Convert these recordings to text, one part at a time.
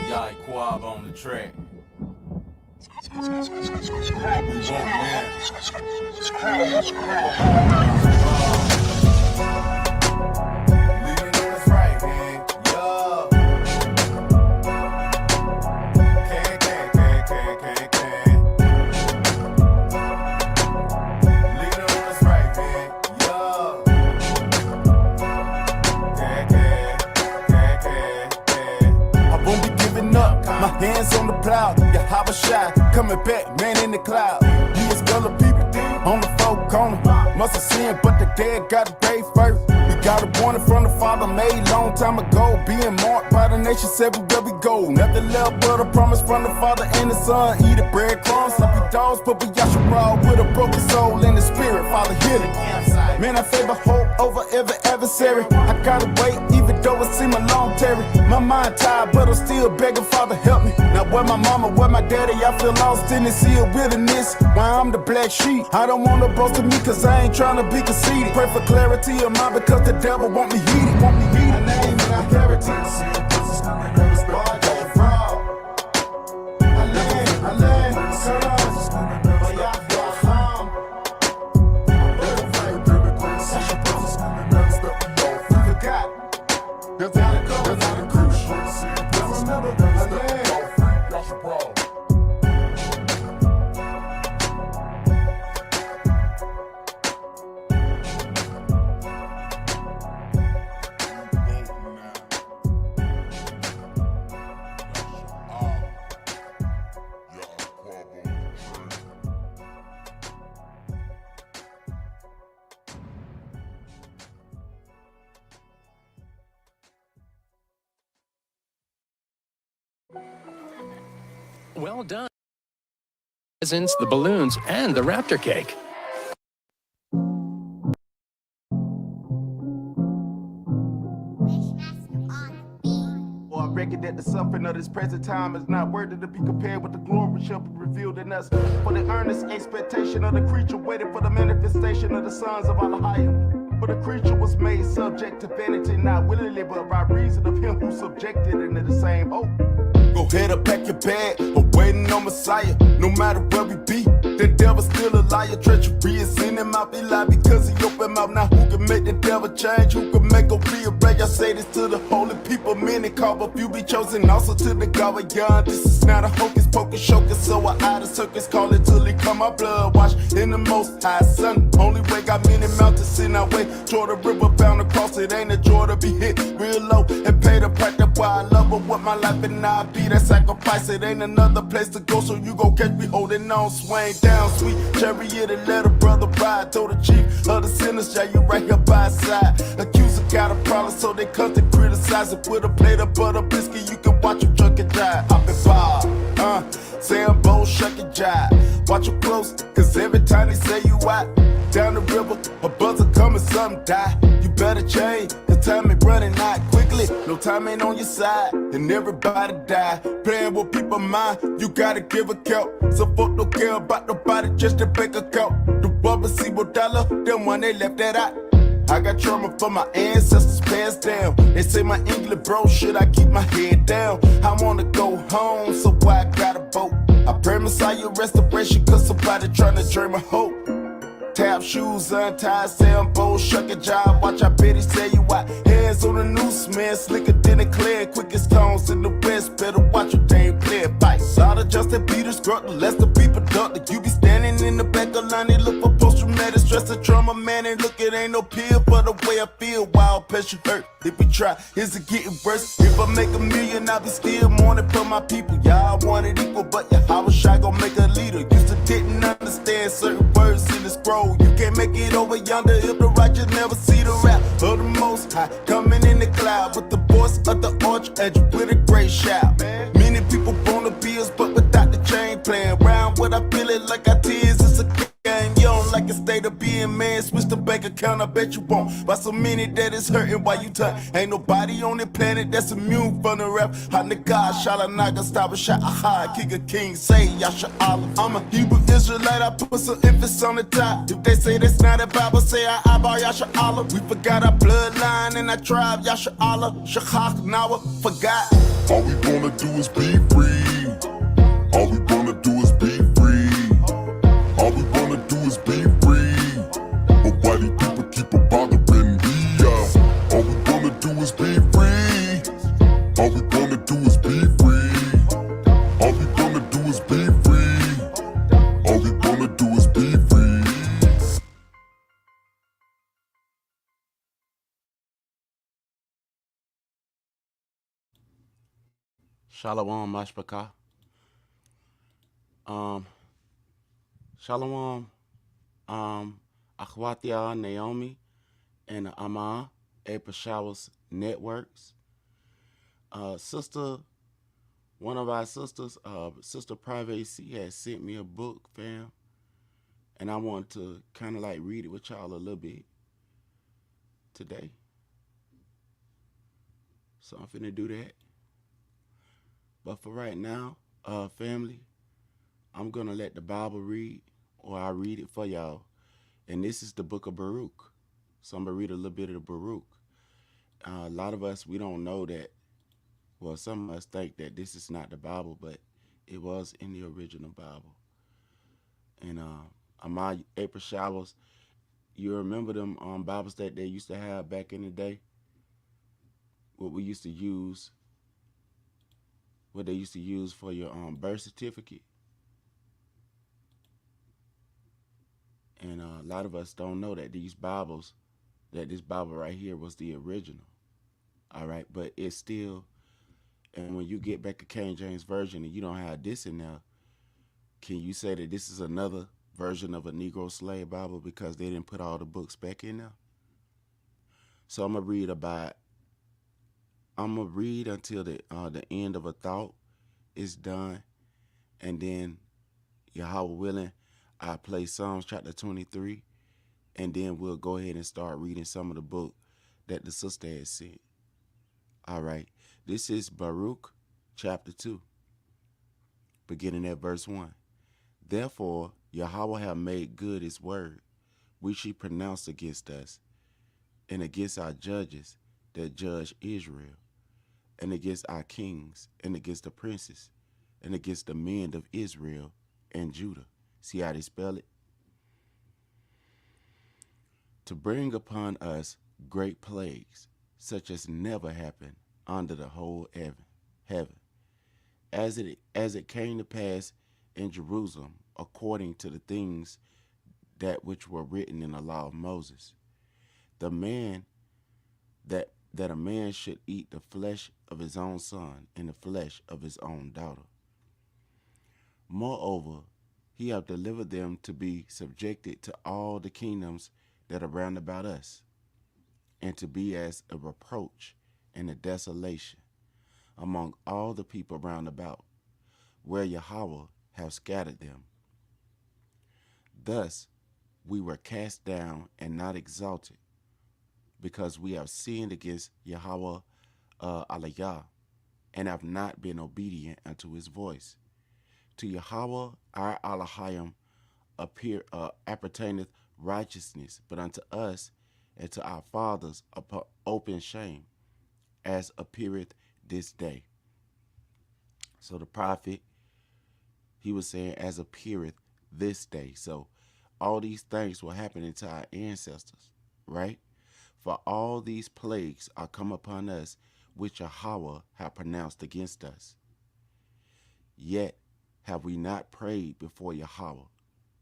Yiqwaba on the track. My hands on the plow, Yiqwaba shy, coming back, man in the cloud. He is gonna people on the folk corner. Must have sinned, but the dead got to pay first. We got a warning from the Father made long time ago. Being marked by the nation, everywhere we go. Nothing left but a promise from the Father and the Son. Eat the breadcrumbs, sloppy dogs, but we got you raw with a broken soul in the spirit. Father, heal it. Man, I favor hope over every adversary. I gotta wait, even though it seem a long tarry. My mind tired, but I'm still begging, Father, help me. Now where my mama, where my daddy, I feel lost in the sea of wilderness. Why I'm the black sheep, I don't want to boast of me, cause I ain't trying to be conceited. Pray for clarity of mind, because the devil want me heated, want me heated. My name and I clarity. Well done. Presents, the balloons, and the raptor cake. I reckon that the suffering of this present time is not worthy to be compared with the glory shall be revealed in us. For the earnest expectation of the creature waited for the manifestation of the sons of Allah higher. For the creature was made subject to vanity, not willingly, but by reason of him who subjected into the same hope. Go ahead and pack your bag, I'm waiting on Messiah. No matter where we be, the devil's still a liar. Treachery is in him out, be lie because he open mouth. Now who can make the devil change? Who can make a rearrange? I say this to the holy people, many call, but few be chosen. Also to the God of young, this is not a hocus pocus shocus. So I out of circus, call it till he come my blood wash in the most high sun. Only way got many mountains in our way. Jordan River bound across, it ain't a joy to be hit real low and pay the price. That's why I love her with my life and I be that sacrifice. It ain't another place to go, so you gon' catch me holding on. Swing down, sweet chariot and let a brother ride. Told the chief of the sinners, yeah, you right here by his side. Accuser got a problem, so they come to criticize it. With a plate of butter biscuit, you can watch him drunk and drive. Hop and bob, saying bold, shuck and jive. Watch you close, cause every time they say you out down the river, a buzzer coming, something die. You better change, cause time ain't running out quickly. No time ain't on your side, and everybody die. Playing with people's mind, you gotta give account. So fuck don't care about nobody, just a bank account. The rubber seaboard dollar, them one they left that out. I got trauma from my ancestors passed down. They say my English bro, should I keep my head down? I wanna go home, so why I gotta vote? I pray Messiah restoration, cause somebody tryna drain my hope. Tap shoes untied, sound bold, shuck a job. Watch how Betty say you out. Hands on the noose, man, slicker than a clear. Quickest tones in the west, better watch your game play a fight. Lot of Justin Peters, grunt, the less the people duck. You be standing in the back of line, they look for post-traumatic stress, the trauma, man. And look, it ain't no pill for the way I feel. Wild pressure hurt, if we try, is it getting worse? If I make a million, I'll be still mourning for my people. Y'all want it equal, but yeah, how was I gon' make a leader? Used to didn't understand certain words in the scroll. You can't make it over yonder if the righteous never see the rap of the Most High. Coming in the cloud with the voice of the archangel with a great shout. Many people wanna be us, but without the chain playing around. What I feel it like I tears, it's a game. You don't like it's state of being, man. Switch the bank account, I bet you won't. By so many that it's hurting while you turn. Ain't nobody on the planet that's immune from the rap. Hot nigga, shot a naga, stop a shot, aha. Kick a king, say, Yasha Allah. I'm a Hebrew Israelite, I put some emphasis on the top. If they say that's not a Bible, say I bar Yasha Allah. We forgot our bloodline and our tribe, Yasha Allah. Shachak, Nawa, forgot. All we wanna do is be free. All we wanna do is be free. All we wanna do is be free. But why these people keep a bothering me? All we wanna do is be free. All we wanna do is be free. All we wanna do is be free. All we wanna do is be free. Shalom, Mashpaka. Shalom, Akhwatia, Naomi, and Ama, April Showers Networks. Sister, one of our sisters, Sister Privacy, has sent me a book, fam. And I want to kind of like read it with y'all a little bit today. So I'm finna do that. But for right now, family, I'm going to let the Bible read, or I'll read it for y'all. And this is the book of Baruch. So I'm going to read a little bit of the Baruch. A lot of us, we don't know that. Well, some of us think that this is not the Bible, but it was in the original Bible. And my April Showers, you remember them Bibles that they used to have back in the day? What we used to use, what they used to use for your birth certificate. And a lot of us don't know that these Bibles, that this Bible right here was the original. All right, but it's still, and when you get back to King James Version and you don't have this in there, can you say that this is another version of a Negro slave Bible because they didn't put all the books back in there? So I'm gonna read until the end of a thought is done, and then Yahweh willing, I play Psalms chapter 23, and then we'll go ahead and start reading some of the book that the sister has sent. All right, this is Baruch chapter 2, beginning at verse 1. Therefore, Yahweh hath made good his word, which he pronounced against us, and against our judges that judge Israel, and against our kings, and against the princes, and against the men of Israel and Judah. See how they spell it? To bring upon us great plagues, such as never happened under the whole heaven, as it came to pass in Jerusalem, according to the things that which were written in the law of Moses. The man that a man should eat the flesh of his own son and the flesh of his own daughter. Moreover, he hath delivered them to be subjected to all the kingdoms that are round about us, and to be as a reproach and a desolation among all the people round about, where Yahweh hath scattered them. Thus we were cast down and not exalted, because we have sinned against Yahweh Aliyah, and have not been obedient unto his voice. To Yahweh our Elohim appertaineth righteousness, but unto us and to our fathers open shame, as appeareth this day. So the prophet, he was saying, as appeareth this day. So all these things were happening to our ancestors, right? For all these plagues are come upon us, which Yahweh hath pronounced against us. Yet have we not prayed before Yahweh,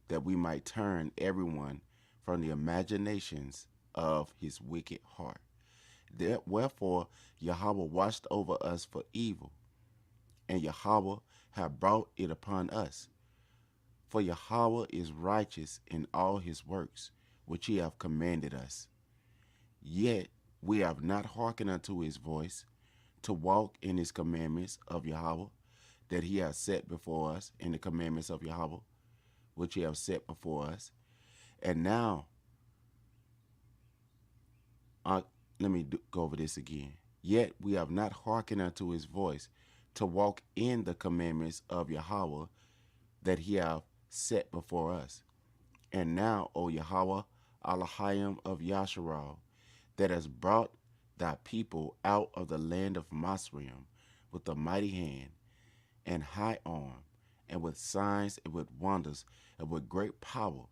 that we might turn everyone from the imaginations of his wicked heart. Wherefore Yahweh watched over us for evil, and Yahweh hath brought it upon us. For Yahweh is righteous in all his works, which he hath commanded us. Yet we have not hearkened unto his voice, to walk in his commandments of Yahweh, that he hath set before us, in the commandments of Yahweh, which he hath set before us. And now, let me go over this again. Yet we have not hearkened unto his voice to walk in the commandments of Yahweh that he hath set before us. And now, O Yahweh, Elohim of Yasharal, that has brought thy people out of the land of Masrim with a mighty hand and high arm, and with signs and with wonders and with great power,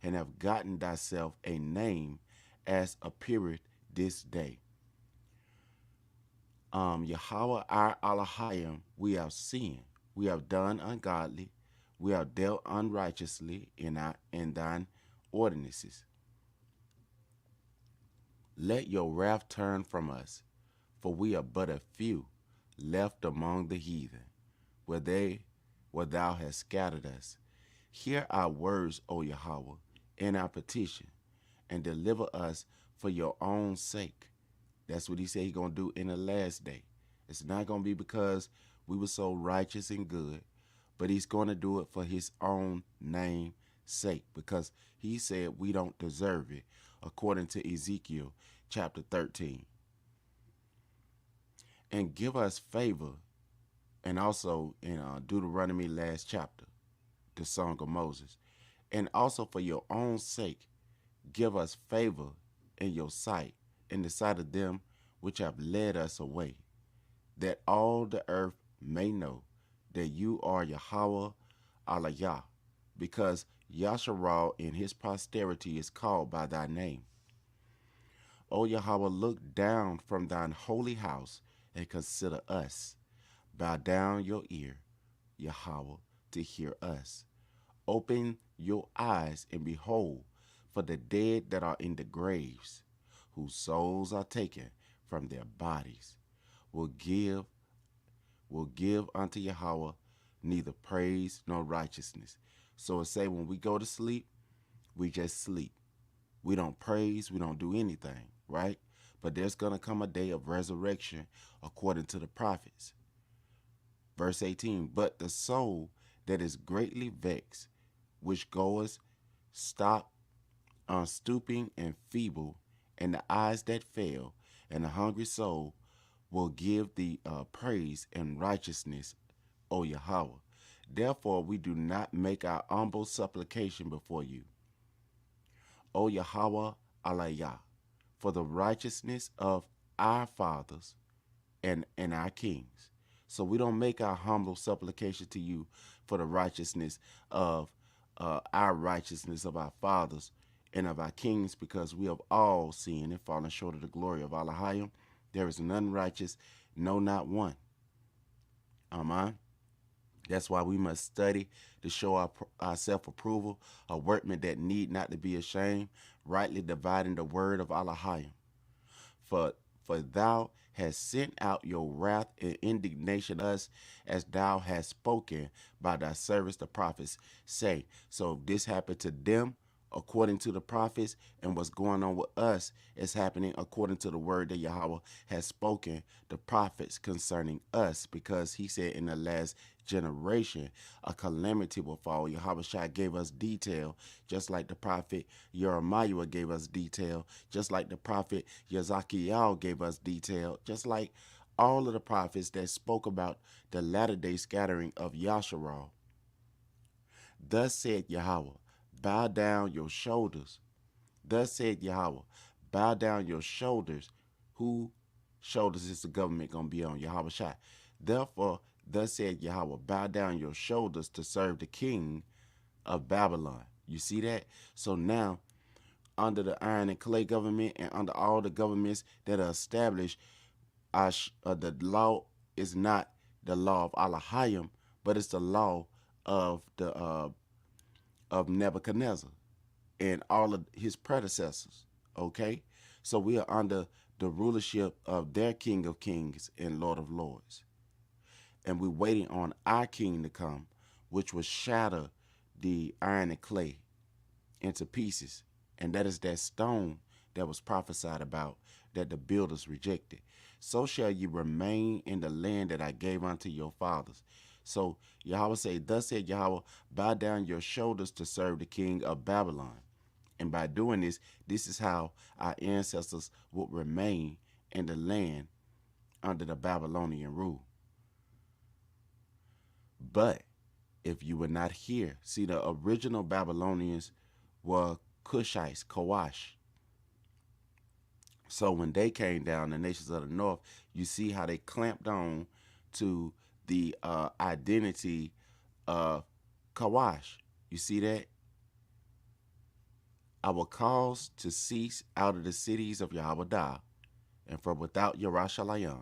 and have gotten thyself a name as appeareth this day. Yahweh our Elohim, we have sinned, we have done ungodly, we have dealt unrighteously in thine ordinances. Let your wrath turn from us, for we are but a few left among the heathen, where thou hast scattered us. Hear our words, O Yahweh, and our petition, and deliver us for your own sake. That's what he said he's going to do in the last day. It's not going to be because we were so righteous and good, but he's going to do it for his own name's sake, because he said we don't deserve it, according to Ezekiel chapter 13. And give us favor, and also in Deuteronomy last chapter, the Song of Moses. And also for your own sake, give us favor in your sight, in the sight of them which have led us away, that all the earth may know that you are Yahweh Alayah, because Yasharal in his posterity is called by thy name. O Yahweh, look down from thine holy house and consider us. Bow down your ear, Yahweh, to hear us. Open your eyes and behold, for the dead that are in the graves, whose souls are taken from their bodies, will give unto Yahweh neither praise nor righteousness. So it say when we go to sleep, we just sleep. We don't praise, we don't do anything, right? But there's going to come a day of resurrection according to the prophets. Verse 18, but the soul that is greatly vexed, which goeth stooping and feeble, and the eyes that fail, and the hungry soul will give thee praise and righteousness, O Yahweh. Therefore we do not make our humble supplication before you, O Yahweh Alayah, for the righteousness of our fathers and our kings. So we don't make our humble supplication to you for the righteousness of our fathers and of our kings, because we have all sinned and fallen short of the glory of Elohim. There is none righteous, no, not one. Amen. That's why we must study to show our self-approval, a workman that need not to be ashamed, rightly dividing the word of Elohim. For thou hast sent out your wrath and indignation us, as thou hast spoken by thy servants the prophets say. So if this happened to them according to the prophets, and what's going on with us is happening according to the word that Yahweh has spoken the prophets concerning us, because he said in the last generation a calamity will fall. Yahweh Shai gave us detail, just like the prophet Jeremiah gave us detail, just like the prophet Yezekiel gave us detail, just like all of the prophets that spoke about the latter day scattering of Yasharal. Thus said Yahweh, bow down your shoulders. Thus said Yahweh, bow down your shoulders. Who shoulders is the government going to be on? Yahweh Shai. Therefore, thus said Yahweh, bow down your shoulders to serve the king of Babylon. You see that? So now, under the iron and clay government and under all the governments that are established, the law is not the law of Elohim, but it's the law of of Nebuchadnezzar and all of his predecessors. Okay, so we are under the rulership of their King of Kings and Lord of Lords, and we're waiting on our King to come, which will shatter the iron and clay into pieces, and that is that stone that was prophesied about, that the builders rejected. So shall you remain in the land that I gave unto your fathers. So Yahweh say, thus said Yahweh, bow down your shoulders to serve the king of Babylon. And by doing this, this is how our ancestors would remain in the land under the Babylonian rule. But if you were not here, see, the original Babylonians were Cushites, Kawash. So when they came down, the nations of the north, you see how they clamped on to the identity of Kawash. You see that? I will cause to cease out of the cities of Yiqwaba, and from without Yerushalayim,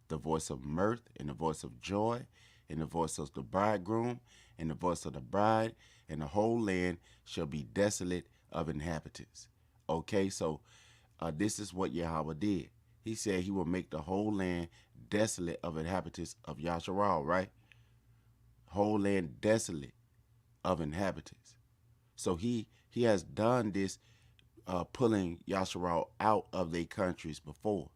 the voice of mirth and the voice of joy and the voice of the bridegroom and the voice of the bride, and the whole land shall be desolate of inhabitants. Okay, so this is what Yahweh did. He said he will make the whole land desolate of inhabitants of Yasharal, right? Whole land desolate of inhabitants. So he has done this, pulling Yasharal out of their countries before.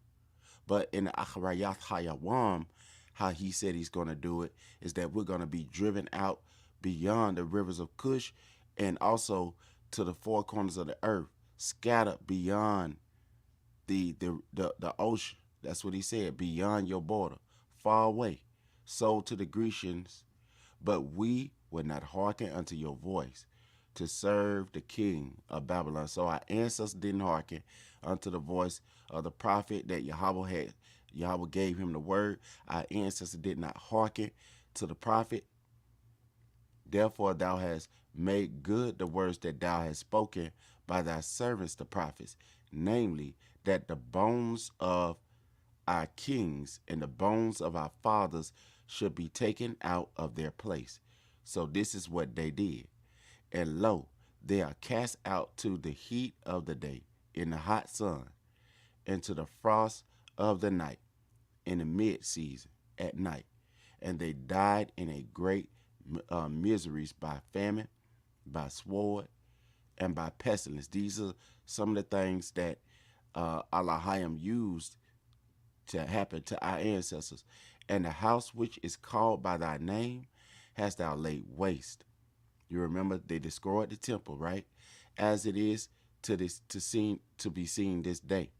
But in the Acharayat Hayawam, how he said he's going to do it is that we're going to be driven out beyond the rivers of Cush and also to the four corners of the earth, scattered beyond the ocean. That's what he said, beyond your border, far away, sold to the Grecians. But we would not hearken unto your voice to serve the king of Babylon. So our ancestors didn't hearken unto the voice of the prophet that Yahweh had. Yahweh gave him the word. Our ancestors did not hearken to the prophet. Therefore thou hast made good the words that thou hast spoken by thy servants the prophets, namely, that the bones of our kings and the bones of our fathers should be taken out of their place. So this is what they did. And lo, they are cast out to the heat of the day, in the hot sun, and to the frost of the night, in the mid-season, at night. And they died in a great miseries by famine, by sword, and by pestilence. These are some of the things that Allahayim used to happen to our ancestors. And the house which is called by thy name hast thou laid waste. You remember they destroyed the temple, right? As it is to be seen this day,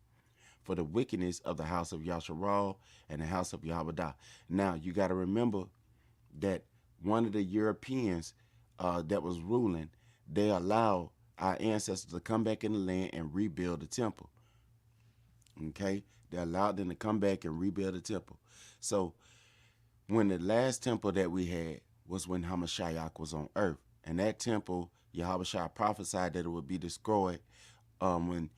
for the wickedness of the house of Yasharal and the house of Yiqwaba. Now you got to remember that one of the Europeans that was ruling, they allowed our ancestors to come back in the land and rebuild the temple. Okay, they allowed them to come back and rebuild the temple. So when the last temple that we had was when Hamashiach was on earth, and that temple, Yahweh prophesied that it would be destroyed when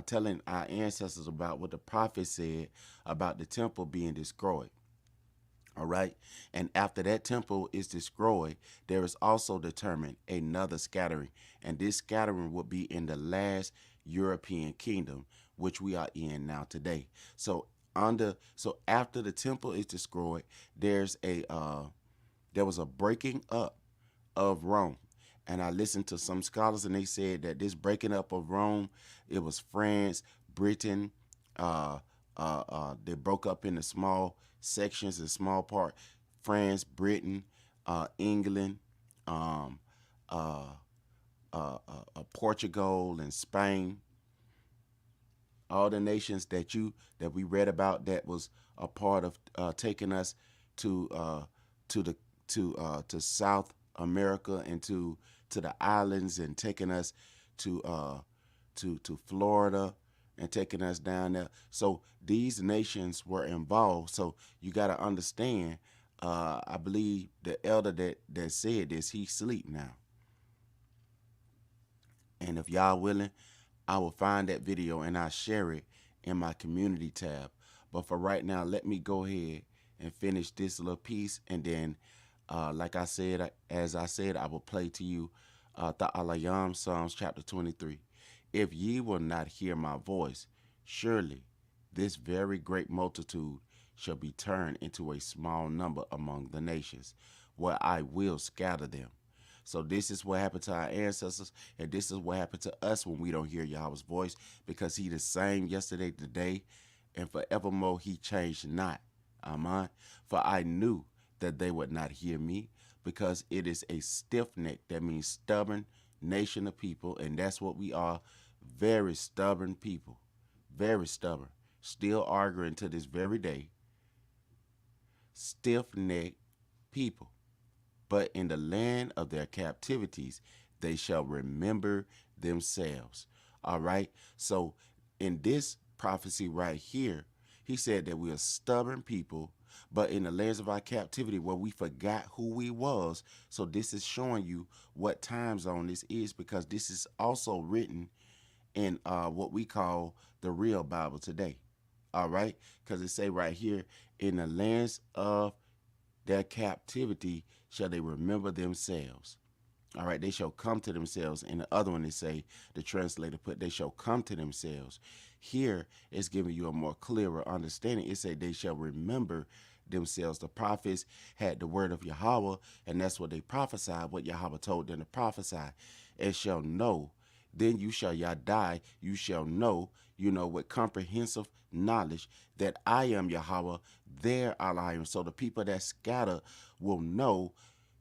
telling our ancestors about what the prophet said about the temple being destroyed. All right. And after that temple is destroyed, there is also determined another scattering. And this scattering will be in the last European kingdom, which we are in now today. So after the temple is destroyed, there was a breaking up of Rome. And I listened to some scholars, and they said that this breaking up of Rome, it was France, Britain. They broke up into small sections and small part. France, Britain, England, Portugal, and Spain. All the nations that we read about that was a part of taking us to South America and to the islands, and taking us to Florida and taking us down there. So these nations were involved. So you got to understand, I believe the elder that said this, he sleep now. And if y'all willing, I will find that video and I'll share it in my community tab. But for right now, let me go ahead and finish this little piece, and then like I said, I will play to you Ta'alayam, Psalms chapter 23. If ye will not hear my voice, surely this very great multitude shall be turned into a small number among the nations, where I will scatter them. So this is what happened to our ancestors, and this is what happened to us when we don't hear Yahweh's voice, because he the same yesterday, today, and forevermore. He changed not. Amen. For I knew that they would not hear me, because it is a stiff neck, that means stubborn, nation of people, and that's what we are. Very stubborn people. Very stubborn. Still arguing to this very day. Stiff-necked people. But in the land of their captivities, they shall remember themselves. All right? So in this prophecy right here, he said that we are stubborn people, but in the lands of our captivity where we forgot who we was. So this is showing you what time zone this is, because this is also written in what we call the real Bible today. All right? Because it say right here, in the lands of their captivity shall they remember themselves. All right, they shall come to themselves. And the other one, they say, the translator put, they shall come to themselves. Here, it's giving you a more clearer understanding. It say they shall remember themselves. The prophets had the word of Yahweh, and that's what they prophesied, what Yahweh told them to prophesy. And shall know, then you shall die, you shall know, with comprehensive knowledge that I am Yahweh, their Elohim. So the people that scatter will know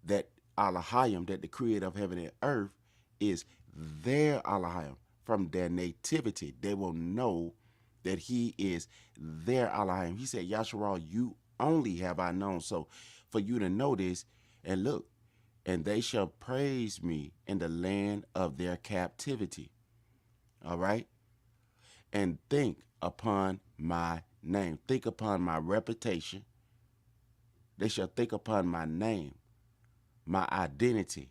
that Elohim, that the creator of heaven and earth, is their Elohim. From their nativity, they will know that he is their Elohim. He said, Yasharal, you only have I known. So for you to know this, and look, and they shall praise me in the land of their captivity. All right? And think upon my name. Think upon my reputation. They shall think upon my name, my identity.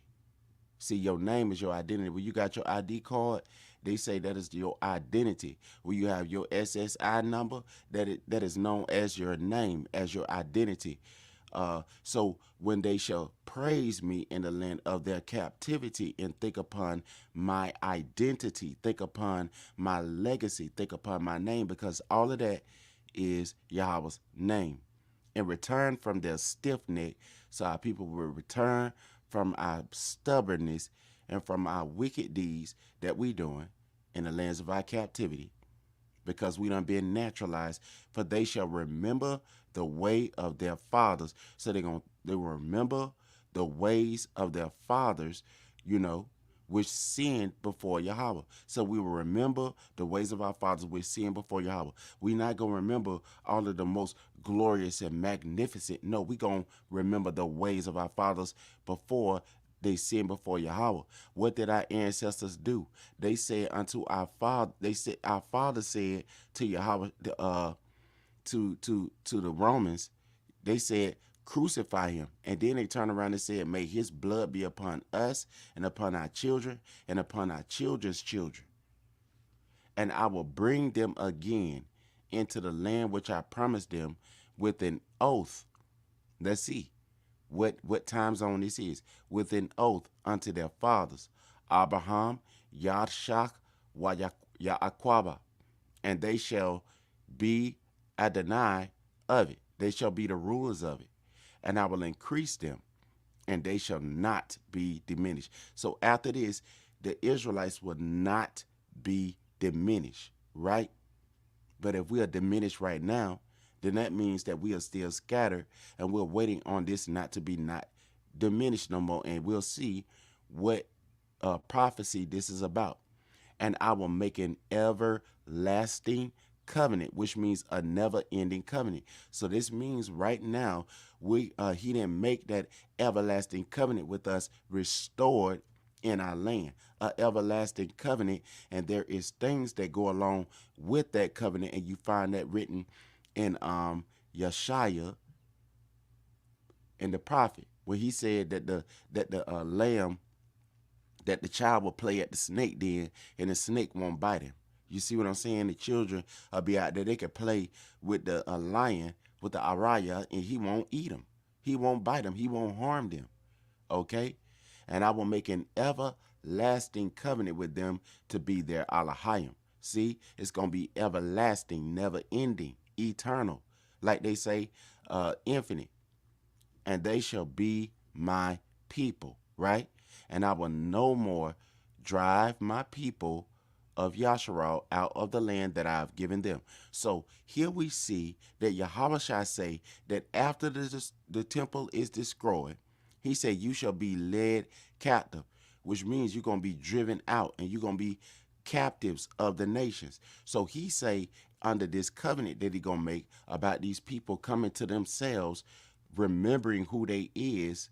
See, your name is your identity. When you got your ID card, they say that is your identity. When you have your SSI number, that is known as your name, as your identity. So when they shall praise me in the land of their captivity, and think upon my identity, think upon my legacy, think upon my name, because all of that is Yahweh's name. In return from their stiff neck, so our people will return from our stubbornness and from our wicked deeds that we doing in the lands of our captivity, because we done been naturalized. For they shall remember the way of their fathers. So they will remember the ways of their fathers, which sinned before Yahweh. So we will remember the ways of our fathers which sinned before Yahweh. We're not going to remember all of the most glorious and magnificent. No, we're going to remember the ways of our fathers before they sinned before Yahweh. What did our ancestors do? They said unto our father, our father said to Yahweh, to the Romans, they said, crucify him. And then they turned around and said, may his blood be upon us and upon our children and upon our children's children. And I will bring them again into the land which I promised them with an oath. Let's see what time zone this is. With an oath unto their fathers, Abraham, Yadshak, Yiqwaba, and they shall be Adonai of it. They shall be the rulers of it. And I will increase them, and they shall not be diminished. So after this, the Israelites will not be diminished, right? But if we are diminished right now, then that means that we are still scattered, and we're waiting on this not to be not diminished no more. And we'll see what prophecy this is about. And I will make an everlasting covenant, which means a never-ending covenant. So this means right now, he didn't make that everlasting covenant with us restored in our land, an everlasting covenant. And there is things that go along with that covenant, and you find that written in Yeshaya, in the prophet, where he said that the lamb, that the child will play at the snake den, and the snake won't bite him. You see what I'm saying? The children will be out there. They can play with the lion, with the araya, and he won't eat them. He won't bite them. He won't harm them. Okay? And I will make an everlasting covenant with them to be their Elohim. See? It's going to be everlasting, never ending, eternal. Like they say, infinite. And they shall be my people, right? And I will no more drive my people of Yasharal out of the land that I have given them. So here we see that Yahweh shall say that after the temple is destroyed, he said, you shall be led captive. which means you're going to be driven out and you're going to be captives of the nations. So he say under this covenant that he going to make about these people coming to themselves, remembering who they is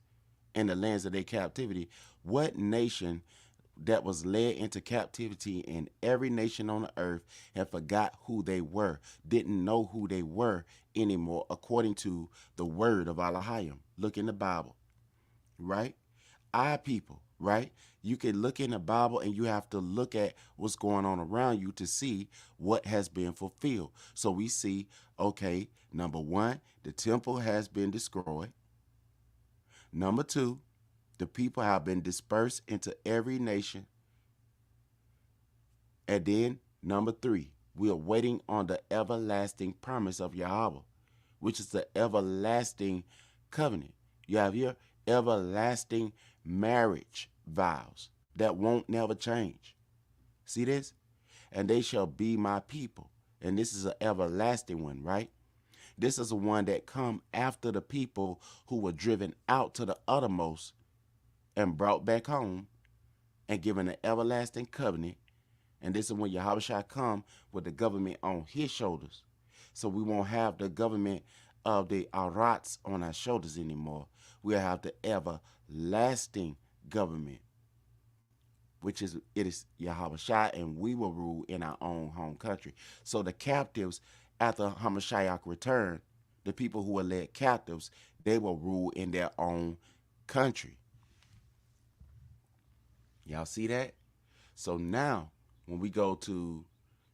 in the lands of their captivity. What nation that was led into captivity in every nation on the earth and forgot who they were, didn't know who they were anymore, according to the word of Elohim? Look in the Bible, right? Our people, right? You can look in the Bible and you have to look at what's going on around you to see what has been fulfilled. So we see, okay, number one, the temple has been destroyed. Number two, the people have been dispersed into every nation. And then number three, we are waiting on the everlasting promise of Yahweh, which is the everlasting covenant. You have here everlasting marriage vows that won't never change. See this? And they shall be my people. And this is an everlasting one, right? This is the one that come after the people who were driven out to the uttermost and brought back home and given an everlasting covenant. And this is when Yahushua come with the government on his shoulders. So we won't have the government of the Arats on our shoulders anymore. We'll have the everlasting government, which is Yahushua, and we will rule in our own home country. So the captives, after Hamashiach return, the people who were led captives, they will rule in their own country. Y'all see that? So now, when we go to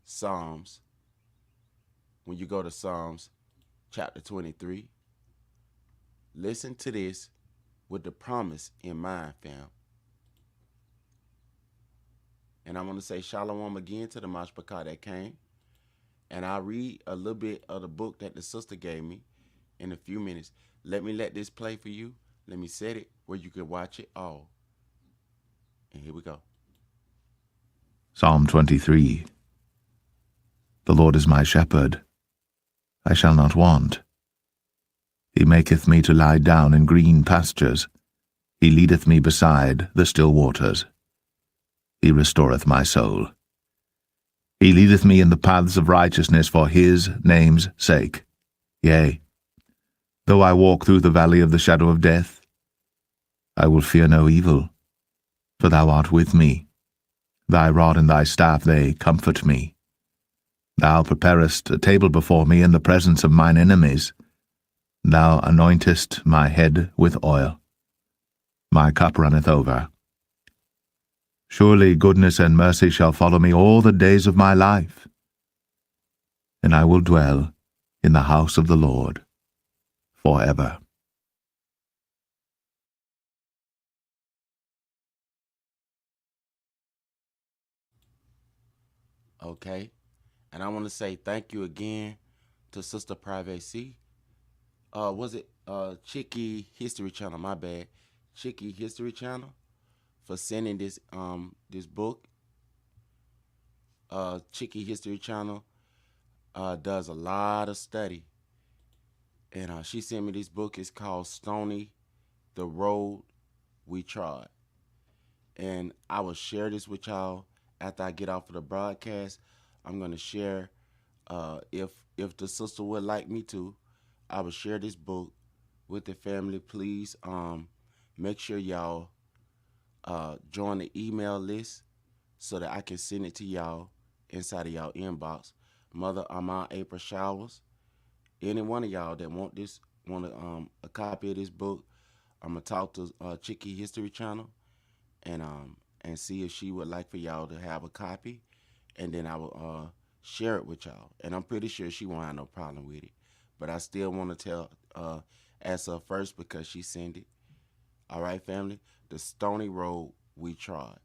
Psalms, when you go to Psalms chapter 23, listen to this with the promise in mind, fam. And I want to say shalom again to the Mashpachah that came. And I'll read a little bit of the book that the sister gave me in a few minutes. Let me let this play for you. Let me set it where you can watch it all. And here we go. Psalm 23. The Lord is my shepherd. I shall not want. He maketh me to lie down in green pastures. He leadeth me beside the still waters. He restoreth my soul. He leadeth me in the paths of righteousness for his name's sake. Yea, though I walk through the valley of the shadow of death, I will fear no evil, for thou art with me. Thy rod and thy staff, they comfort me. Thou preparest a table before me in the presence of mine enemies. Thou anointest my head with oil. My cup runneth over. Surely goodness and mercy shall follow me all the days of my life, and I will dwell in the house of the Lord forever. Okay. And I want to say thank you again to Sister Privacy. Was it Chicky History Channel? My bad. Chicky History Channel for sending this this book. Chicky History Channel does a lot of study, and she sent me this book. It's called Stony, the Road We Trod. And I will share this with y'all after I get off of the broadcast. I'm gonna share, if the sister would like me to, I will share this book with the family. Please make sure y'all join the email list so that I can send it to y'all inside of y'all inbox. Mother Amon April Showers. Any one of y'all that want a copy of this book, I'm gonna talk to Chicky History Channel and see if she would like for y'all to have a copy, and then I will share it with y'all. And I'm pretty sure she won't have no problem with it. But I still want to ask her first because she sent it. All right, family? The Stony Road We Trod.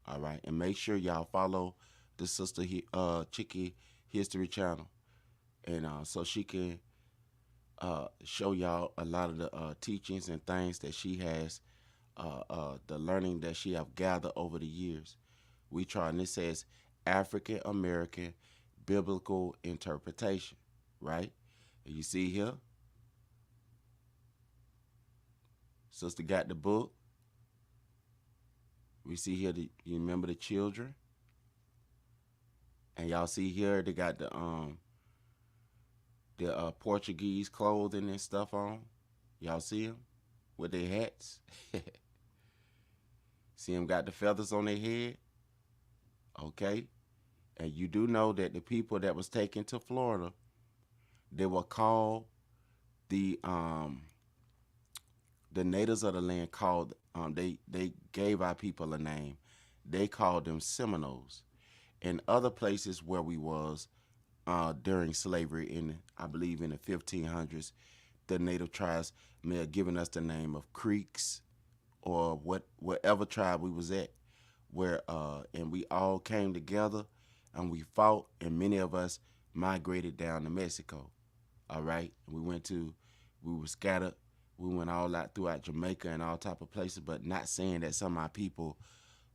All right? And make sure y'all follow the sister Chicky History Channel. And so she can show y'all a lot of the teachings and things that she has, the learning that she have gathered over the years. We try, and it says African American biblical interpretation, right? And you see here, sister got the book. We see here, you remember the children? And y'all see here, they got the Portuguese clothing and stuff on. Y'all see them with their hats? See them got the feathers on their head? Okay. And you do know that the people that was taken to Florida, they were called the natives of the land called they gave our people a name. They called them Seminoles. In other places where we was during slavery, I believe in the 1500s, the native tribes may have given us the name of Creeks or whatever tribe we was at, where and we all came together and we fought, and many of us migrated down to Mexico. All right, we were scattered. We went all out throughout Jamaica and all type of places, but not saying that some of our people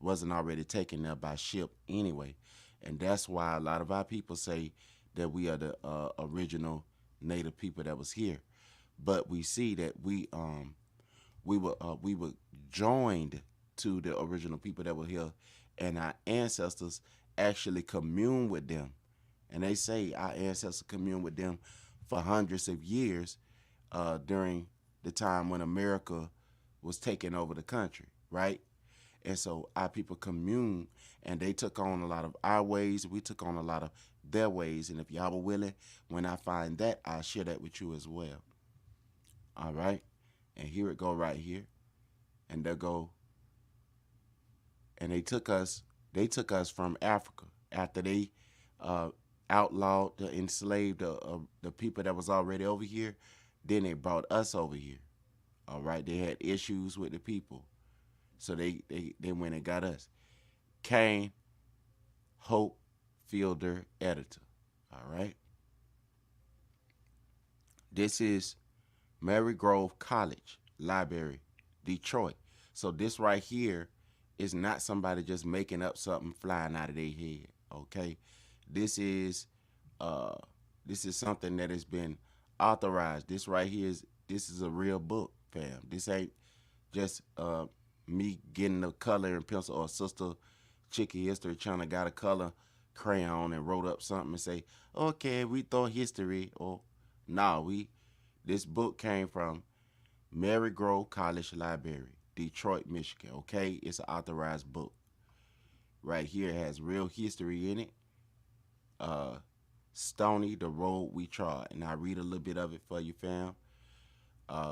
wasn't already taken there by ship anyway. And that's why a lot of our people say that we are the original native people that was here. But we see that we were joined to the original people that were here, and our ancestors actually communed with them. And they say our ancestors communed with them for hundreds of years during the time when America was taking over the country, right? And so our people commune, and they took on a lot of our ways. We took on a lot of their ways. And if y'all were willing, when I find that, I'll share that with you as well. All right? And here it go right here. And they go, and they took us from Africa after they outlawed, enslaved the people that was already over here. Then they brought us over here. All right? They had issues with the people. So they went and got us. Kane Hope Fielder, editor. All right. This is Mary Grove College Library, Detroit. So this right here is not somebody just making up something flying out of their head. Okay. This is something that has been authorized. This right here is a real book, fam. This ain't just me getting a color and pencil, or Sister Chicky History trying to got a color crayon and wrote up something and say, okay, we thought history. Or this book came from Mary Grove College Library, Detroit, Michigan. Okay, it's an authorized book. Right here, it has real history in it. Stony, the road we trod, and I read a little bit of it for you, fam.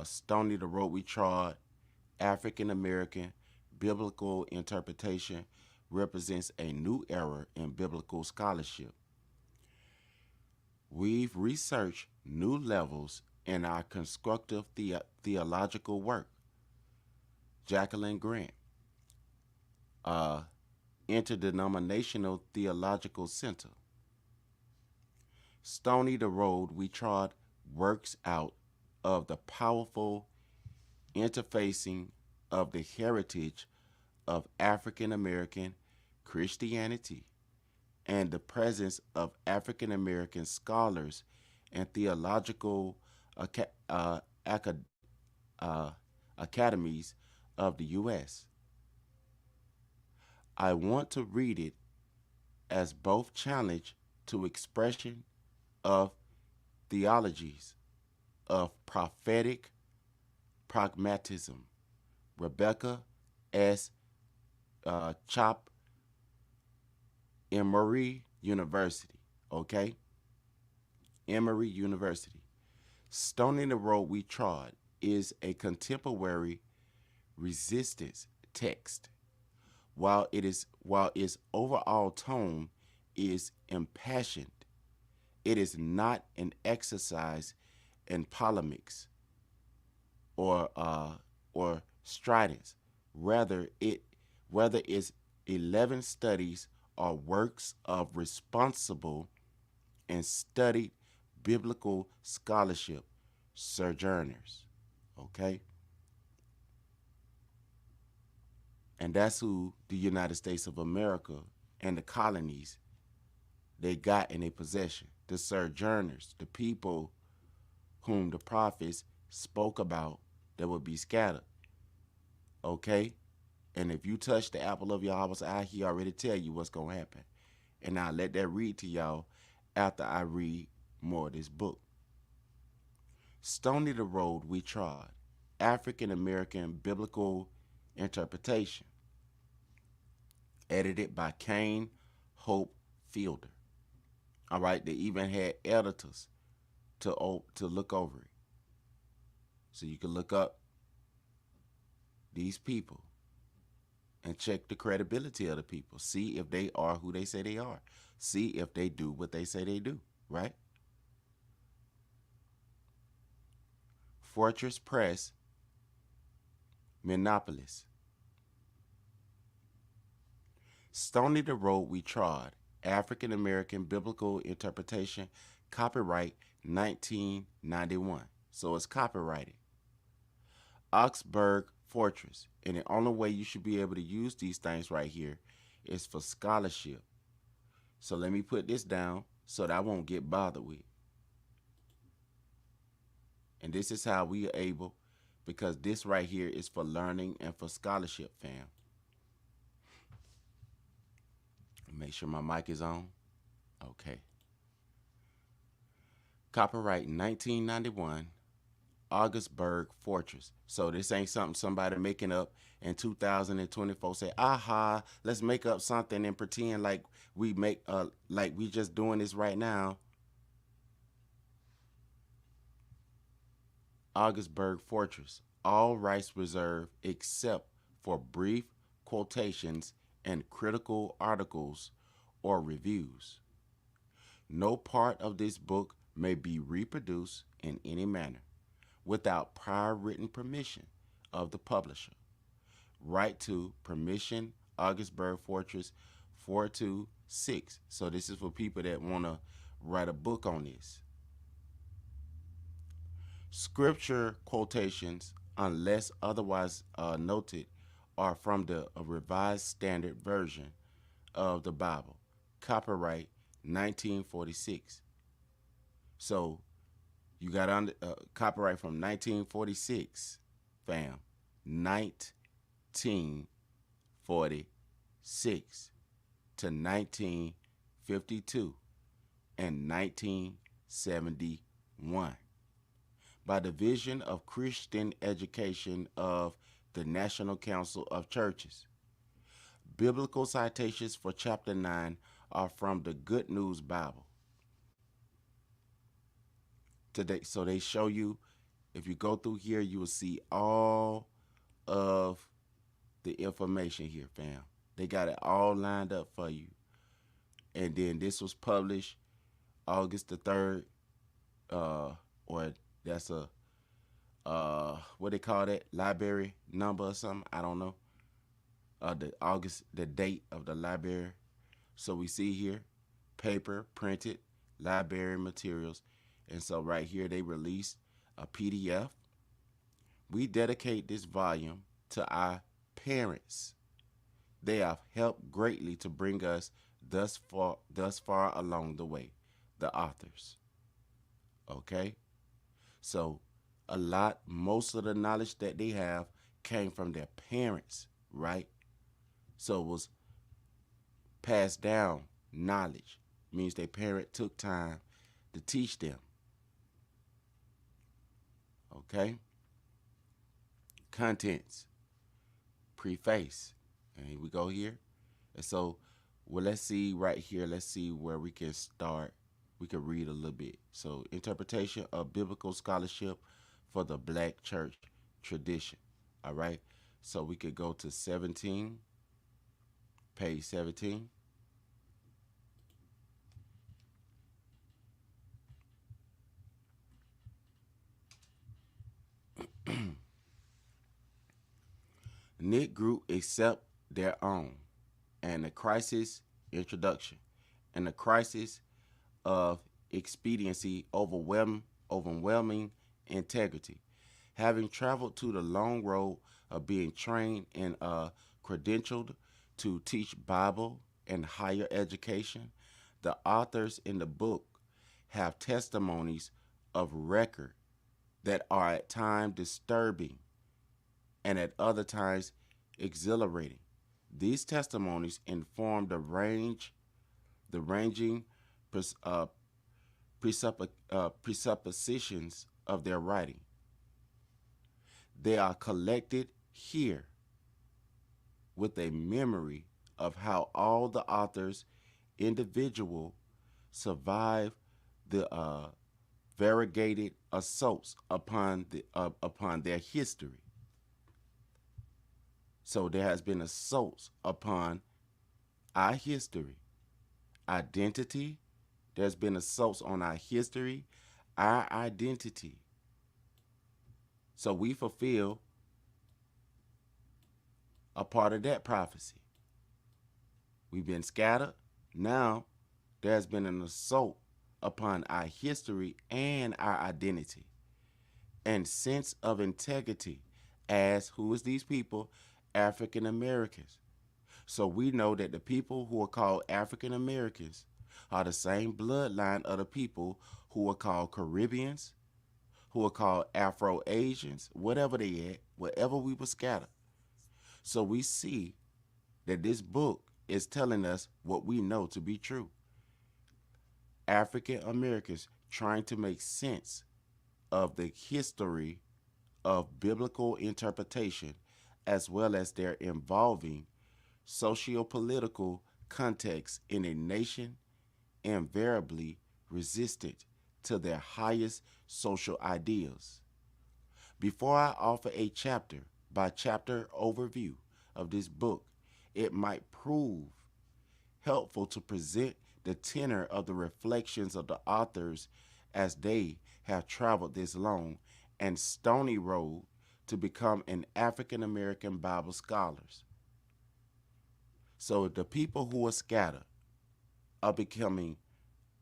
Stony, the road we trod, African American biblical interpretation, represents a new era in biblical scholarship. We've researched new levels in our constructive theological work. Jacqueline Grant, Interdenominational Theological Center. Stony, the road we trod, works out of the powerful interfacing of the heritage of African American Christianity and the presence of African American scholars and theological academies of the U.S. I want to read it as both challenge to expression of theologies of prophetic pragmatism. Rebecca S. Chop, Emory University. Okay? Emory University. Stony the Road We Trod is a contemporary resistance text. While its overall tone is impassioned, it is not an exercise in polemics or stridence. Rather its 11 studies are works of responsible and studied biblical scholarship sojourners. Okay? And that's who the United States of America and the colonies, they got in their possession. The sojourners, the people whom the prophets spoke about that would be scattered. Okay? And if you touch the apple of Yahweh's eye, he already tell you what's going to happen. And I'll let that read to y'all after I read more of this book. Stony the Road We Trod, African American Biblical Interpretation. Edited by Kane Hope Fielder. All right, they even had editors to look over it. So you can look up these people and check the credibility of the people. See if they are who they say they are. See if they do what they say they do, right? Fortress Press, Minneapolis. Stony the Road We Trod, African American Biblical Interpretation, copyright 1991. So it's copyrighted. Augsburg Fortress. And the only way you should be able to use these things right here is for scholarship. So let me put this down so that I won't get bothered with. And this is how we are able, because this right here is for learning and for scholarship, fam. Make sure my mic is on. Okay. Copyright 1991, Augsburg Fortress. So this ain't something somebody making up in 2024. Say, aha, let's make up something and pretend like we just doing this right now. Augsburg Fortress. All rights reserved except for brief quotations and critical articles or reviews. No part of this book may be reproduced in any manner without prior written permission of the publisher. Right to permission, Augsburg Fortress 426. So this is for people that want to write a book on this. Scripture quotations, unless otherwise noted, are from the Revised Standard Version of the Bible, copyright 1946. So you got copyright from 1946, fam. 1946 to 1952 and 1971. By Division of Christian Education of the National Council of Churches. Biblical citations for Chapter 9 are from the Good News Bible. Today, so they show you, if you go through here, you will see all of the information here, fam. They got it all lined up for you. And then this was published August the 3rd, or that's a, what they call that, library number or something, I don't know. The date of the library. So we see here, paper, printed, library materials. And so right here, they released a PDF. We dedicate this volume to our parents. They have helped greatly to bring us thus far along the way, the authors. Okay? So most of the knowledge that they have came from their parents, right? So it was passed down knowledge. Means their parent took time to teach them. Okay? Contents. Preface. And here we go here. And so, well, let's see right here. Let's see where we can start. We can read a little bit. So, interpretation of biblical scholarship for the Black church tradition. All right. So we could go to 17, page 17. Knit group accept their own, and the crisis introduction, and the crisis of expediency, overwhelming integrity. Having traveled to the long road of being trained and credentialed to teach Bible and higher education, the authors in the book have testimonies of record that are at times disturbing and at other times exhilarating. These testimonies inform the ranging presuppositions of their writing. They are collected here with a memory of how all the authors individual survive the variegated assaults upon their history. So there has been assaults upon our history, identity. There's been assaults on our history, our identity. So we fulfill a part of that prophecy. We've been scattered. Now there's been an assault upon our history and our identity and sense of integrity as who is these people? African Americans. So we know that the people who are called African Americans are the same bloodline of the people who are called Caribbeans, who are called Afro-Asians, whatever they at, wherever we were scattered. So we see that this book is telling us what we know to be true. African Americans trying to make sense of the history of biblical interpretation as well as their involving socio-political context in a nation invariably resistant to their highest social ideals. Before I offer a chapter by chapter overview of this book, it might prove helpful to present the tenor of the reflections of the authors as they have traveled this long and stony road to become an African American Bible scholars. So the people who are scattered are becoming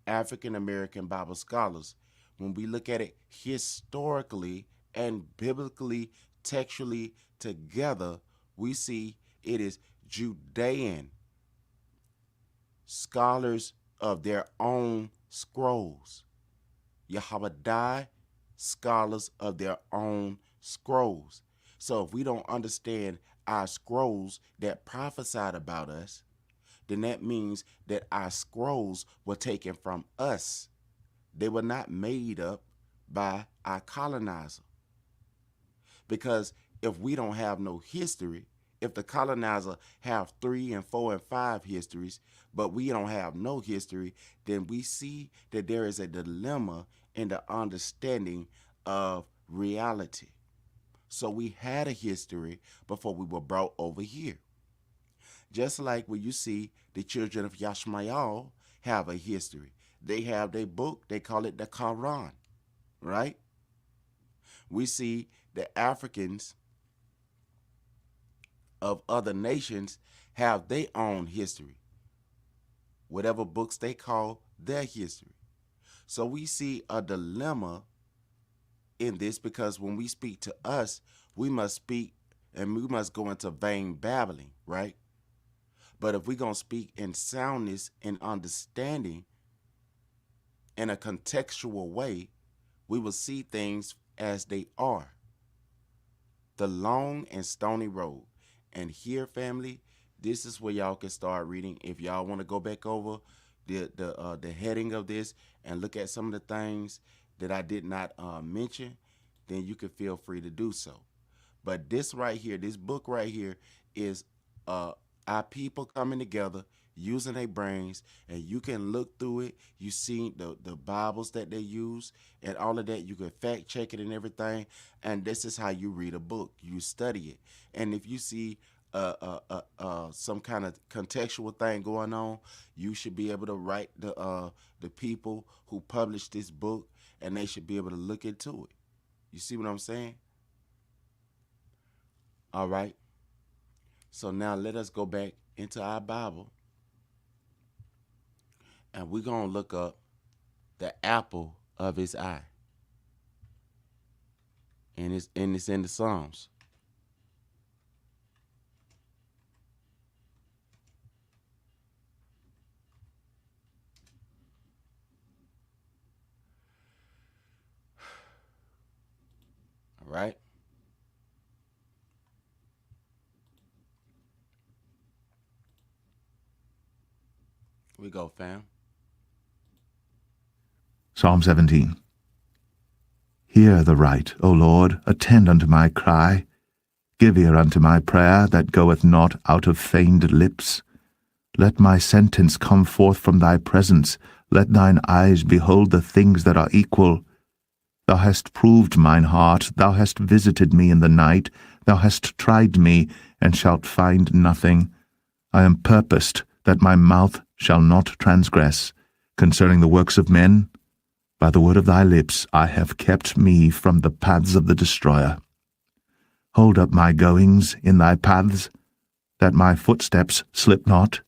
African American Bible scholars. When we look at it historically and biblically, textually together, we see it is Judean scholars of their own scrolls. Yiqwaba scholars of their own scrolls. So if we don't understand our scrolls that prophesied about us, then that means that our scrolls were taken from us. They were not made up by our colonizer. Because if we don't have no history, if the colonizer have 3 and 4 and 5 histories, but we don't have no history, then we see that there is a dilemma in the understanding of reality. So we had a history before we were brought over here. Just like when you see the children of Yashmael have a history. They have their book, they call it the Quran, right? We see the Africans of other nations have their own history, whatever books they call their history. So we see a dilemma in this because when we speak to us, we must speak and we must go into vain babbling, right? But if we're going to speak in soundness and understanding in a contextual way, we will see things as they are. The long and stony road. And here, family, this is where y'all can start reading. If y'all want to go back over the heading of this and look at some of the things that I did not mention, then you can feel free to do so. But this right here, this book right here is our people coming together, using their brains, and you can look through it. You see the Bibles that they use and all of that. You can fact check it and everything. And this is how you read a book. You study it. And if you see some kind of contextual thing going on, you should be able to write the people who published this book, and they should be able to look into it. You see what I'm saying? All right. So now let us go back into our Bible, and we're going to look up the apple of his eye. And it's in the Psalms. All right. we go, fam. Psalm 17. Hear the right, O Lord, attend unto my cry. Give ear unto my prayer that goeth not out of feigned lips. Let my sentence come forth from thy presence. Let thine eyes behold the things that are equal. Thou hast proved mine heart, thou hast visited me in the night, thou hast tried me, and shalt find nothing. I am purposed that my mouth shall not transgress. Concerning the works of men, by the word of thy lips I have kept me from the paths of the destroyer. Hold up my goings in thy paths, that my footsteps slip not.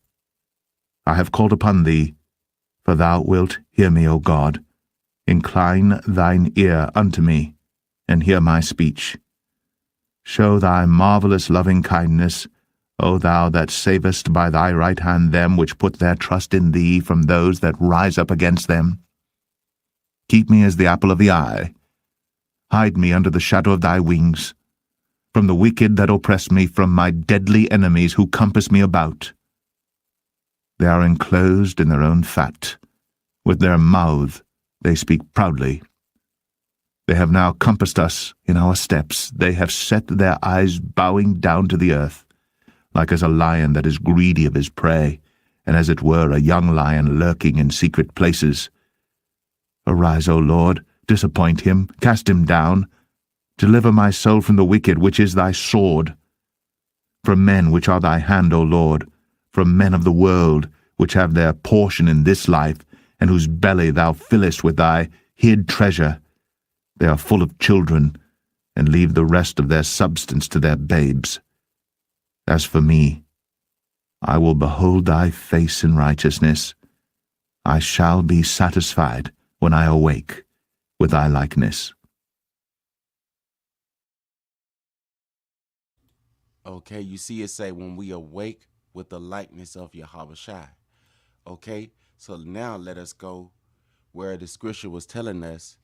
I have called upon thee, for thou wilt hear me, O God. Incline thine ear unto me, and hear my speech. Show thy marvelous loving kindness, O thou that savest by thy right hand them which put their trust in thee from those that rise up against them. Keep me as the apple of the eye. Hide me under the shadow of thy wings, from the wicked that oppress me, from my deadly enemies who compass me about. They are enclosed in their own fat. With their mouth they speak proudly. They have now compassed us in our steps. They have set their eyes bowing down to the earth, like as a lion that is greedy of his prey, and as it were a young lion lurking in secret places. Arise, O Lord, disappoint him, cast him down. Deliver my soul from the wicked, which is thy sword. From men which are thy hand, O Lord, from men of the world, which have their portion in this life, and whose belly thou fillest with thy hid treasure. They are full of children, and leave the rest of their substance to their babes. As for me, I will behold thy face in righteousness. I shall be satisfied when I awake with thy likeness. Okay, you see it say, when we awake with the likeness of Yahweh. Okay, so now let us go where the scripture was telling us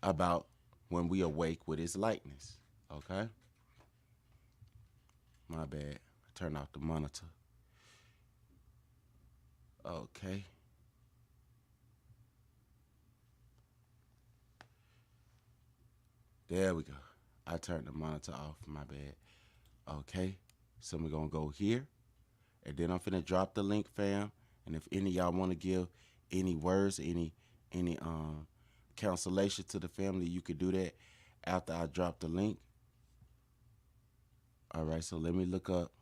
about when we awake with his likeness. Okay? My bad. Turn off the monitor. Okay. There we go. I turned the monitor off. My bad. Okay. So we're going to go here. And then I'm finna drop the link, fam. And if any of y'all want to give any words, any consolation to the family, you could do that after I drop the link. All right, so let me look up.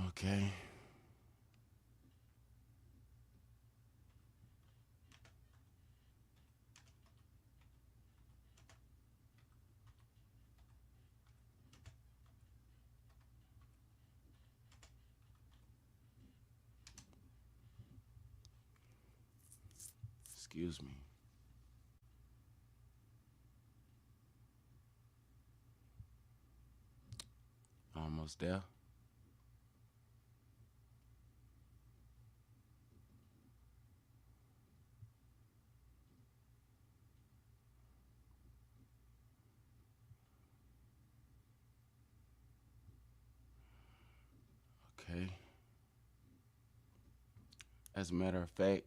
Okay. Excuse me. Almost there. Okay. As a matter of fact,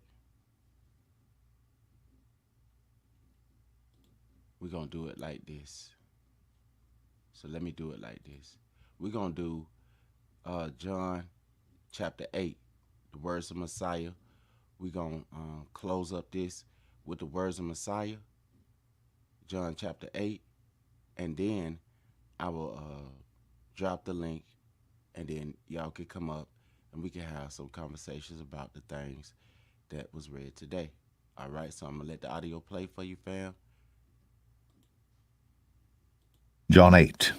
we're going to do it like this. So let me do it like this. We're going to do John chapter 8, the words of Messiah. We're going to close up this with the words of Messiah, John chapter 8. And then I will drop the link, and then y'all can come up and we can have some conversations about the things that was read today. All right, so I'm going to let the audio play for you, fam. John 8.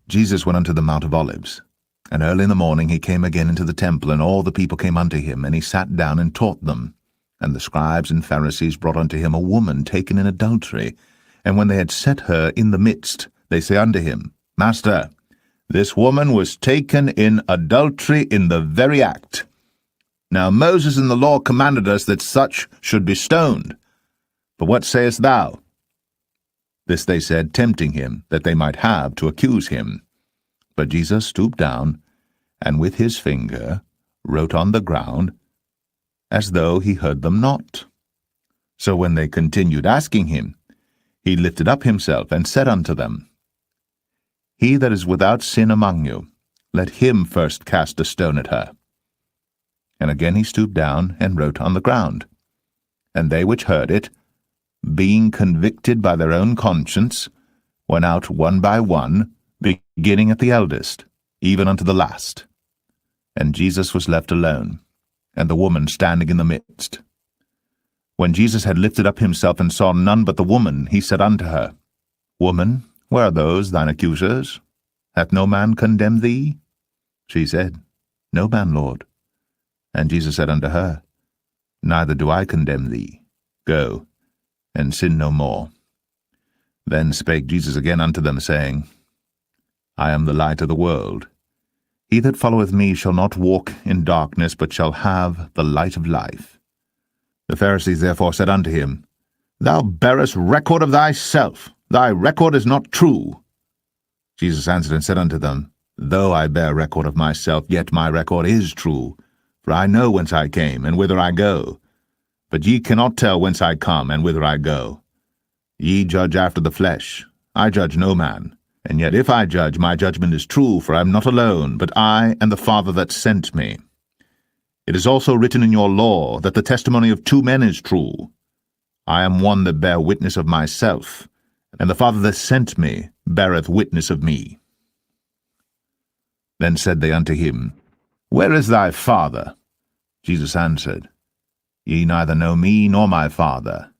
Jesus went unto the Mount of Olives. And early in the morning he came again into the temple, and all the people came unto him, and he sat down and taught them. And the scribes and Pharisees brought unto him a woman taken in adultery. And when they had set her in the midst, they say unto him, Master, this woman was taken in adultery in the very act. Now Moses in the law commanded us that such should be stoned. But what sayest thou? This they said, tempting him, that they might have to accuse him. But Jesus stooped down, and with his finger wrote on the ground, as though he heard them not. So when they continued asking him, he lifted up himself, and said unto them, He that is without sin among you, let him first cast a stone at her. And again he stooped down, and wrote on the ground. And they which heard it, being convicted by their own conscience, went out one by one, beginning at the eldest, even unto the last. And Jesus was left alone, and the woman standing in the midst. When Jesus had lifted up himself and saw none but the woman, he said unto her, Woman, where are those thine accusers? Hath no man condemned thee? She said, No man, Lord. And Jesus said unto her, Neither do I condemn thee. Go, and sin no more. Then spake Jesus again unto them, saying, I am the light of the world. He that followeth me shall not walk in darkness, but shall have the light of life. The Pharisees therefore said unto him, Thou bearest record of thyself. Thy record is not true. Jesus answered and said unto them, Though I bear record of myself, yet my record is true. For I know whence I came, and whither I go. But ye cannot tell whence I come, and whither I go. Ye judge after the flesh. I judge no man. And yet if I judge, my judgment is true, for I am not alone, but I and the Father that sent me. It is also written in your law, that the testimony of 2 men is true. I am one that bear witness of myself, and the Father that sent me beareth witness of me. Then said they unto him, Where is thy Father? Jesus answered, Ye neither know me nor my Father.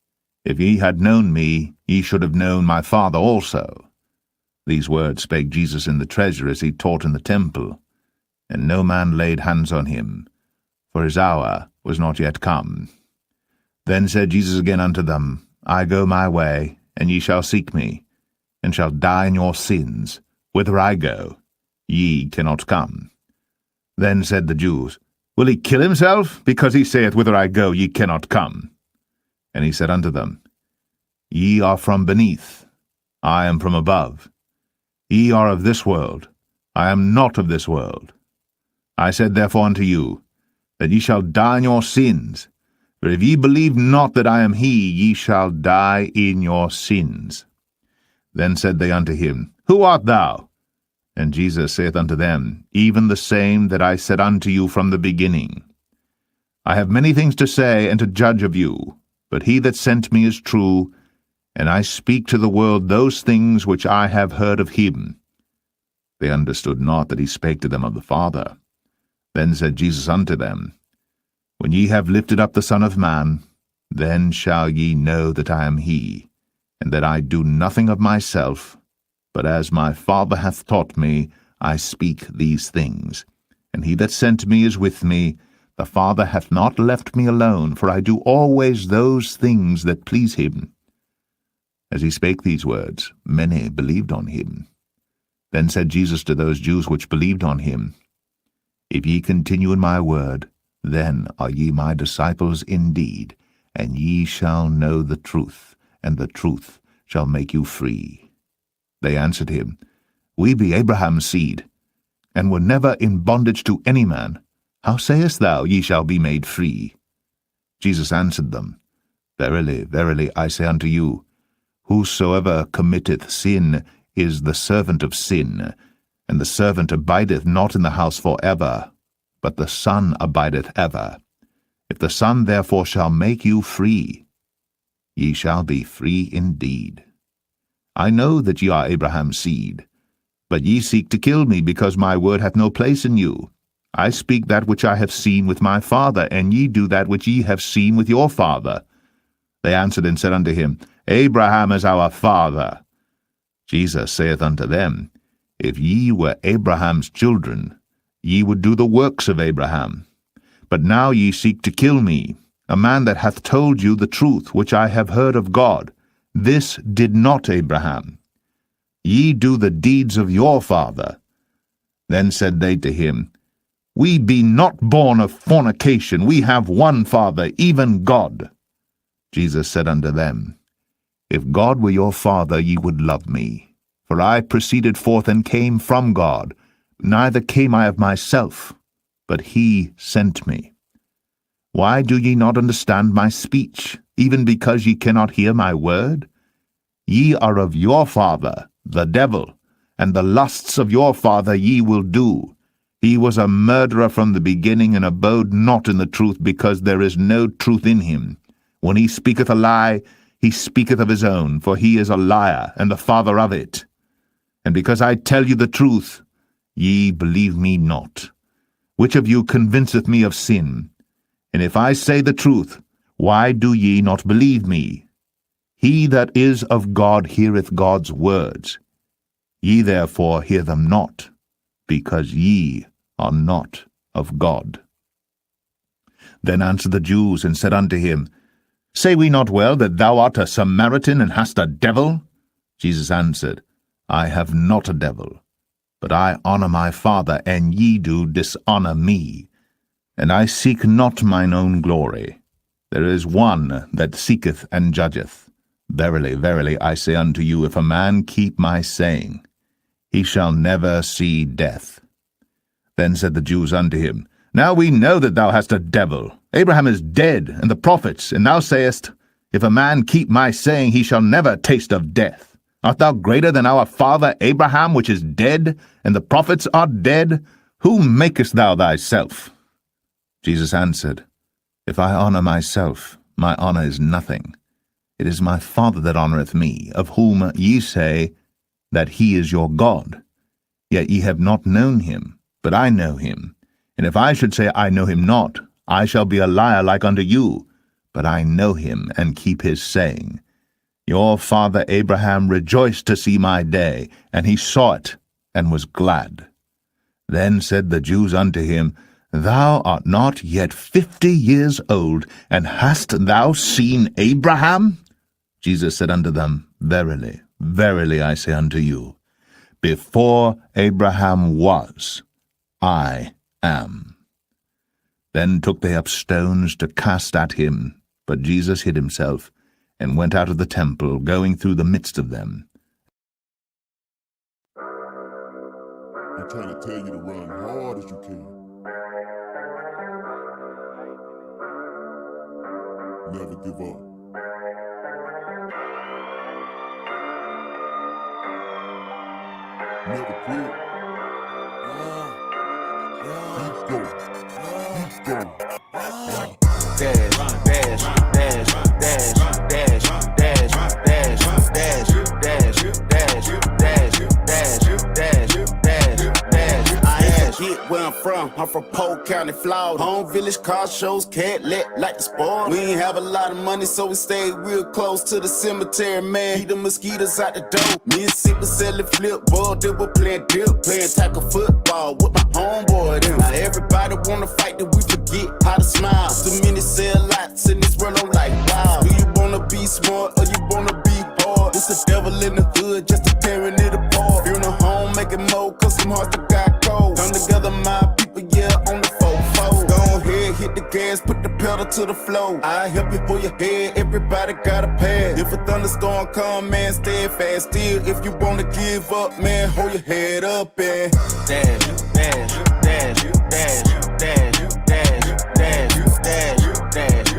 If ye had known me, ye should have known my Father also. These words spake Jesus in the treasure as he taught in the temple, and no man laid hands on him, for his hour was not yet come. Then said Jesus again unto them, I go my way, and ye shall seek me, and shall die in your sins. Whither I go, ye cannot come. Then said the Jews, Will he kill himself, because he saith, Whither I go, ye cannot come? And he said unto them, Ye are from beneath, I am from above. Ye are of this world, I am not of this world. I said therefore unto you, that ye shall die in your sins. For if ye believe not that I am he, ye shall die in your sins. Then said they unto him, Who art thou? And Jesus saith unto them, Even the same that I said unto you from the beginning. I have many things to say and to judge of you, but he that sent me is true, and I speak to the world those things which I have heard of him. They understood not that he spake to them of the Father. Then said Jesus unto them, When ye have lifted up the Son of Man, then shall ye know that I am he, and that I do nothing of myself, but as my Father hath taught me, I speak these things. And he that sent me is with me. The Father hath not left me alone, for I do always those things that please him. As he spake these words, many believed on him. Then said Jesus to those Jews which believed on him, If ye continue in my word, then are ye my disciples indeed, and ye shall know the truth, and the truth shall make you free. They answered him, We be Abraham's seed, and were never in bondage to any man. How sayest thou, Ye shall be made free? Jesus answered them, Verily, verily, I say unto you, Whosoever committeth sin is the servant of sin, and the servant abideth not in the house for ever, but the Son abideth ever. If the Son therefore shall make you free, ye shall be free indeed. I know that ye are Abraham's seed, but ye seek to kill me, because my word hath no place in you. I speak that which I have seen with my Father, and ye do that which ye have seen with your father. They answered and said unto him, Abraham is our father. Jesus saith unto them, If ye were Abraham's children, ye would do the works of Abraham. But now ye seek to kill me, a man that hath told you the truth which I have heard of God. This did not Abraham. Ye do the deeds of your father. Then said they to him, We be not born of fornication, we have one Father, even God. Jesus said unto them, If God were your Father, ye would love me. For I proceeded forth and came from God, neither came I of myself, but he sent me. Why do ye not understand my speech, even because ye cannot hear my word? Ye are of your father, the devil, and the lusts of your father ye will do. He was a murderer from the beginning, and abode not in the truth, because there is no truth in him. When he speaketh a lie, he speaketh of his own, for he is a liar, and the father of it. And because I tell you the truth, ye believe me not. Which of you convinceth me of sin? And if I say the truth, why do ye not believe me? He that is of God heareth God's words. Ye therefore hear them not, because ye are not of God. Then answered the Jews, and said unto him, Say we not well that thou art a Samaritan, and hast a devil? Jesus answered, I have not a devil, but I honor my Father, and ye do dishonor me. And I seek not mine own glory. There is one that seeketh and judgeth. Verily, verily, I say unto you, if a man keep my saying, he shall never see death. Then said the Jews unto him, Now we know that thou hast a devil. Abraham is dead, and the prophets, and thou sayest, If a man keep my saying, he shall never taste of death. Art thou greater than our father Abraham, which is dead, and the prophets are dead? Whom makest thou thyself? Jesus answered, If I honor myself, my honor is nothing. It is my Father that honoureth me, of whom ye say that he is your God. Yet ye have not known him, but I know him. And if I should say I know him not, I shall be a liar like unto you. But I know him, and keep his saying. Your father Abraham rejoiced to see my day, and he saw it, and was glad. Then said the Jews unto him, Thou art not yet 50 years old, and hast thou seen Abraham? Jesus said unto them, Verily, verily, I say unto you, before Abraham was, I am. Then took they up stones to cast at him, but Jesus hid himself, and went out of the temple, going through the midst of them. I'm trying to tell you to run hard as you can. Never give up. Never quit. Keep going. Keep going. Dash, dash, dash, dash, dash, dash, dash, dash, dash, dash. I ain't forget where I'm from. I'm from Polk County, Florida. Home village car shows, cat let like the sport. We ain't have a lot of money, so we stayed real close to the cemetery, man. Eat the mosquitoes out the door. Mississippi selling flip, boy, they were playing dip, playing tackle football with my homeboy. Them. Now everybody wanna fight, that we forget how to smile. So many sell lots in this world, I'm like, wow. Do you wanna be smart or you wanna be bored? It's the devil in the hood, just a tearing it apart. Funeral home, making more, cause some hearts that got cold. Come together, my people, yeah, on the 4-4. Go ahead, hit the gas, put the pedal to the floor. I help you pull your head, everybody got a pad. If a thunderstorm come, man, stay fast still. If you wanna give up, man, hold your head up and dash, dash, dash, dash, dash, dash, dash, dash, dash, dash,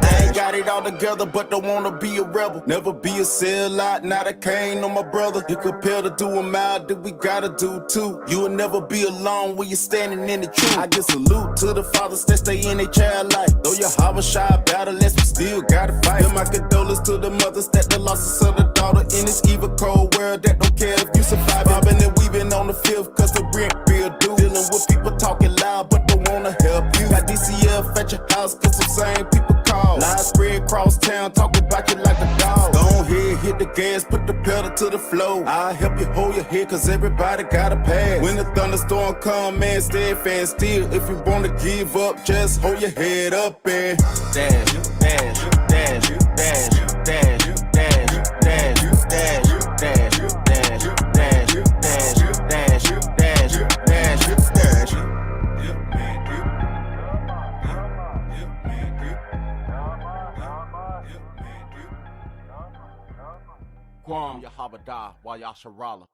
I ain't got it all together, but don't wanna be a rebel. Never be a sellout, not a cane on my brother. You compare to do a mile, that we gotta do too. You will never be alone when you're standing in the truth. I give salute to the fathers that stay in their child life. Though your heart was shy about it, let's we still gotta fight. And my condolences to the mothers that the losses of the daughter in this evil cold world that don't care if you survive. Bobbing and weaving on the fifth, cause the rent bill due. Dealing with people talking loud, but don't wanna help you. Got DCF at your house, cause some same people call call. Lies spread across town, talk about you like a dog. Go ahead, hit the gas, put the pedal to the floor. I'll help you hold your head, cause everybody got a pass. When the thunderstorm come, man, steadfast still. If you wanna give up, just hold your head up and dash, dash, dash, dash, dash, dash, dash, dash, dash, dash, dash, dash, dash, dash, dash. Guam, Yahabada, Wayasharala.